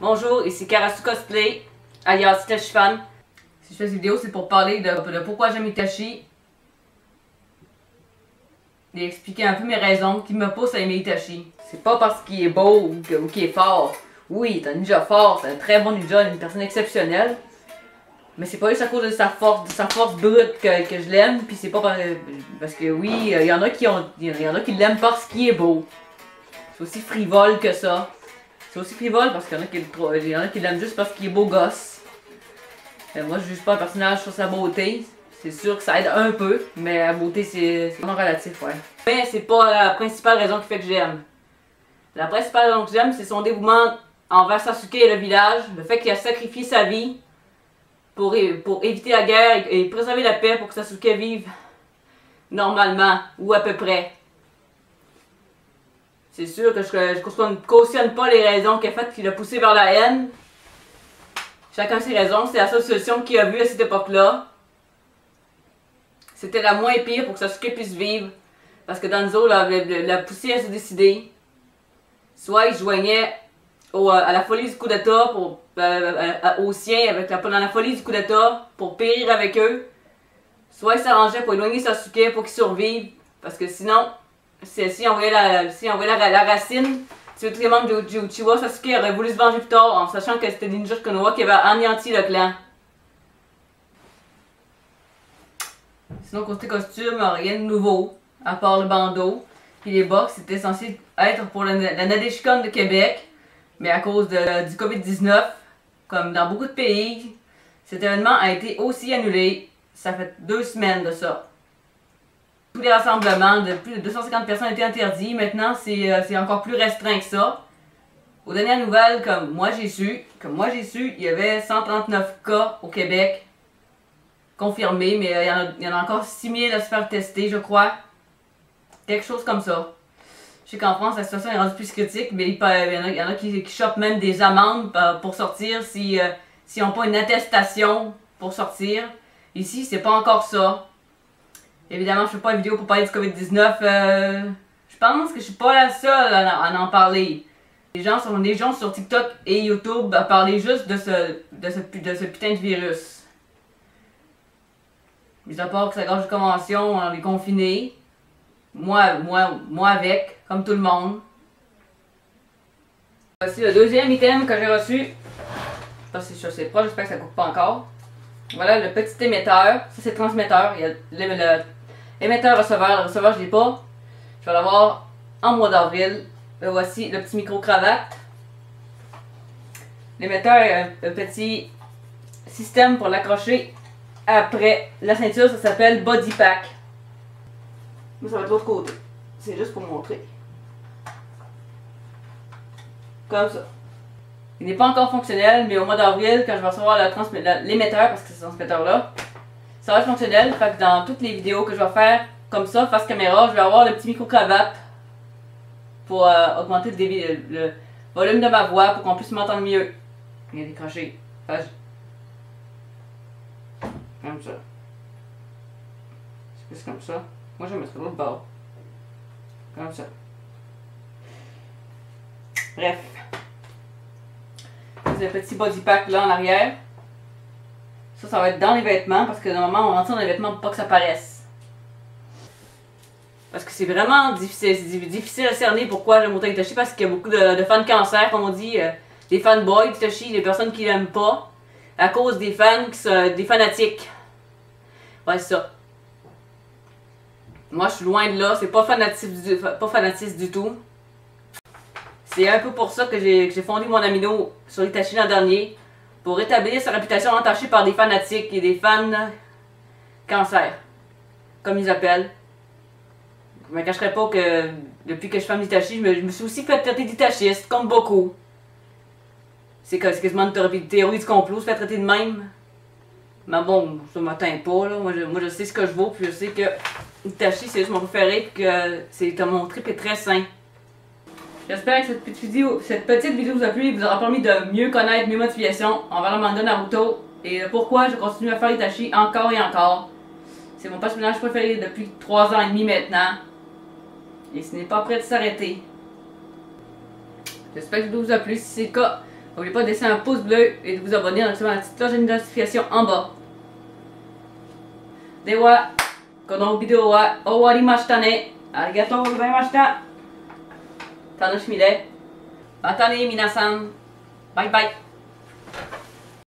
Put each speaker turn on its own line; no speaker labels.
Bonjour, ici Karasu Cosplay, alias Itachi Fan. Si je fais cette vidéo, c'est pour parler de pourquoi j'aime Itachi. Et expliquer un peu mes raisons qui me poussent à aimer Itachi. C'est pas parce qu'il est beau ou qu'il est fort. Oui, c'est un ninja fort, c'est un très bon ninja, une personne exceptionnelle. Mais c'est pas juste à cause de sa force brute que je l'aime. Puis c'est pas parce que oui, il y en a qui l'aiment parce qu'il est beau. C'est aussi frivole que ça. C'est aussi frivole parce qu'il y en a qui l'aiment juste parce qu'il est beau gosse. Moi, je juge pas un personnage sur sa beauté. C'est sûr que ça aide un peu, mais la beauté, c'est vraiment relatif, ouais. Mais c'est pas la principale raison qui fait que j'aime. La principale raison que j'aime, c'est son dévouement envers Sasuke et le village. Le fait qu'il a sacrifié sa vie pour éviter la guerre et préserver la paix pour que Sasuke vive normalement, ou à peu près. C'est sûr que je ne cautionne pas les raisons qui l'a poussé vers la haine. Chacun ses raisons, c'est la seule solution qu'il a vue à cette époque-là. C'était la moins pire pour que Sasuke puisse vivre. Parce que Danzo l'a poussé à se décider. Soit il joignait à la folie du coup d'état, aux siens, dans la folie du coup d'état, pour périr avec eux. Soit il s'arrangeait pour éloigner Sasuke pour qu'il survive. Parce que sinon, si on voyait la racine, si tous les membres du Uchiwa, Sasuke aurait voulu se venger plus tard en sachant que c'était Ninja Konoha qui avait anéanti le clan. Sinon, côté costume, rien de nouveau, à part le bandeau. Puis les box, c'était censé être pour la Nadeshikon de Québec, mais à cause du COVID-19, comme dans beaucoup de pays, cet événement a été aussi annulé. Ça fait 2 semaines de ça. Tous les rassemblements de plus de 250 personnes étaient interdits. Maintenant, c'est encore plus restreint que ça. Aux dernières nouvelles, comme moi j'ai su, il y avait 139 cas au Québec confirmés, mais il y en a encore 6000 à se faire tester, je crois. Quelque chose comme ça. Je sais qu'en France, la situation est rendue plus critique, mais il y en a qui chopent même des amendes pour sortir s'ils n'ont pas une attestation pour sortir. Ici, c'est pas encore ça. Évidemment, je fais pas une vidéo pour parler du COVID-19. Je pense que je suis pas la seule à en parler. Les gens sur TikTok et YouTube à parler juste de ce putain de virus. Mis à part que ça gâche de convention, on est confinés. Moi avec, comme tout le monde. Voici le deuxième item que j'ai reçu. Je sais pas si je suis assez proche, j'espère que ça coupe pas encore. Voilà le petit émetteur. Ça c'est le transmetteur. Il y a l'émetteur receveur. Le receveur je l'ai pas. Je vais l'avoir en mois d'avril. Voici le petit micro-cravate. L'émetteur est un petit système pour l'accrocher après la ceinture. Ça s'appelle Body Pack. Mais ça va être de l'autre côté. C'est juste pour montrer. Comme ça. Il n'est pas encore fonctionnel, mais au mois d'avril, quand je vais recevoir l'émetteur, parce que c'est ce transmetteur-là, ça va être fonctionnel. Fait que dans toutes les vidéos que je vais faire comme ça, face caméra, je vais avoir le petit micro-cravate pour augmenter le volume de ma voix pour qu'on puisse m'entendre mieux. Il est décroché. Comme ça. C'est plus comme ça. Moi, je vais mettre l'autre bord. Comme ça. Bref. C'est le petit body pack là en arrière. Ça va être dans les vêtements parce que normalement, on rentre ça dans les vêtements pour pas que ça paraisse. Parce que c'est vraiment difficile à cerner pourquoi j'aime autant Itachi, parce qu'il y a beaucoup de fans cancer, comme on dit, des fanboys d'Itachi, des personnes qui l'aiment pas, à cause des fans qui sont des fanatiques. Ouais, c'est ça. Moi, je suis loin de là, c'est pas fanatiste du tout. C'est un peu pour ça que j'ai fondé mon amino sur Itachi l'an dernier, pour rétablir sa réputation entachée par des fanatiques et des fans cancer, comme ils appellent. Je me cacherai pas que depuis que je suis fan d'Itachi, je me suis aussi fait traiter d'itachiste, comme beaucoup. C'est quasiment une théorie du complot, se faire traiter de même. Mais bon, ça m'atteint pas, là. Moi, je sais ce que je vaux, puis je sais que Itachi, c'est juste mon préféré, puis que mon trip est très sain. J'espère que cette petite vidéo vous a plu et vous aura permis de mieux connaître mes motivations envers le manga Naruto et pourquoi je continue à faire Itachi encore et encore. C'est mon personnage préféré depuis 3 ans et demi maintenant. Et ce n'est pas prêt de s'arrêter. J'espère que la vidéo vous a plu. Si c'est le cas, N'oubliez pas de laisser un pouce bleu et de vous abonner en activant la petite cloche de notification en bas. では、このビデオは終わりましたね。ありがとうございました。楽しみで。またね、皆さん。バイバイ。